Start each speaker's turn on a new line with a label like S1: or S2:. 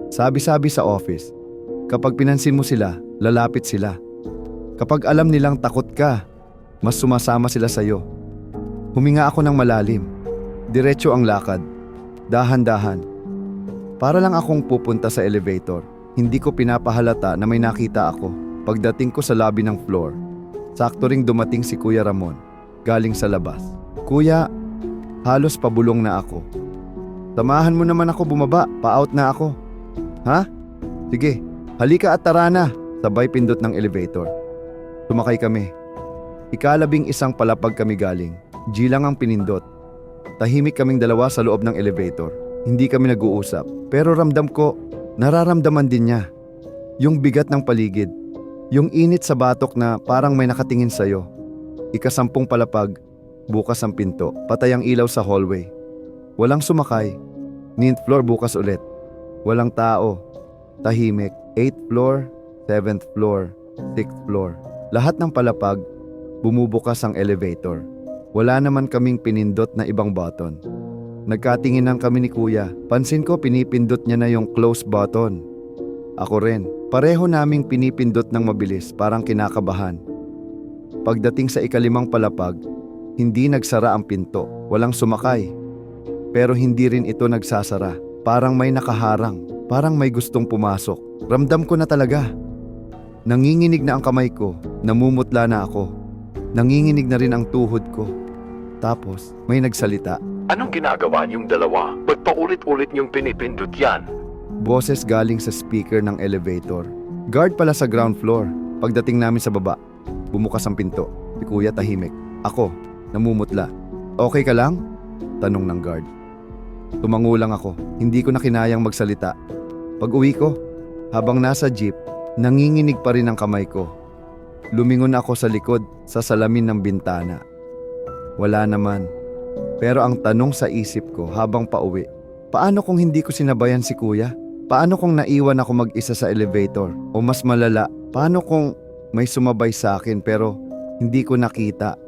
S1: Sabi-sabi sa office, kapag pinansin mo sila, lalapit sila. Kapag alam nilang takot ka, mas sumasama sila sa'yo. Huminga ako ng malalim. Diretso ang lakad. Dahan-dahan. Para lang akong pupunta sa elevator. Hindi ko pinapahalata na may nakita ako. Pagdating ko sa lobby ng floor, sakto ring dumating si Kuya Ramon, galing sa labas. Kuya, halos pabulong na ako. Samahan mo naman ako bumaba, pa-out na ako. Ha? Sige, halika at tara na. Sabay pindot ng elevator. Sumakay kami. Ikalabing-isang palapag kami galing. G lang ang pinindot. Tahimik kaming dalawa sa loob ng elevator. Hindi kami nag-uusap. Pero ramdam ko, nararamdaman din niya. Yung bigat ng paligid. Yung init sa batok na parang may nakatingin sa'yo. Ikasampung palapag, bukas ang pinto. Patay ang ilaw sa hallway. Walang sumakay. 9th floor bukas ulit. Walang tao. Tahimik. 8th floor, 7th floor, 6th floor. Lahat ng palapag, bumubukas ang elevator. Wala naman kaming pinindot na ibang button. Nagkatinginan kami ni Kuya. Pansin ko pinipindot niya na yung close button. Ako rin. Pareho naming pinipindot ng mabilis, parang kinakabahan. Pagdating sa ikalimang palapag, hindi nagsara ang pinto. Walang sumakay. Pero hindi rin ito nagsasara. Parang may nakaharang. Parang may gustong pumasok. Ramdam ko na talaga. Nanginginig na ang kamay ko. Namumutla na ako. Nanginginig na rin ang tuhod ko. Tapos, may nagsalita.
S2: Anong ginagawa niyong dalawa? Ba't paulit-ulit niyong pinipindot yan?
S1: Boses galing sa speaker ng elevator. Guard pala sa ground floor. Pagdating namin sa baba, bumukas ang pinto. Si Kuya tahimik. Ako, namumutla. Okay ka lang? Tanong ng guard. Tumango lang ako. Hindi ko na kinayang magsalita. Pag uwi ko, habang nasa jeep, nanginginig pa rin ang kamay ko. Lumingon ako sa likod sa salamin ng bintana. Wala naman. Pero ang tanong sa isip ko habang pauwi, paano kung hindi ko sinabayan si Kuya? Paano kung naiwan ako mag-isa sa elevator? O mas malala, paano kung may sumabay sa akin pero hindi ko nakita?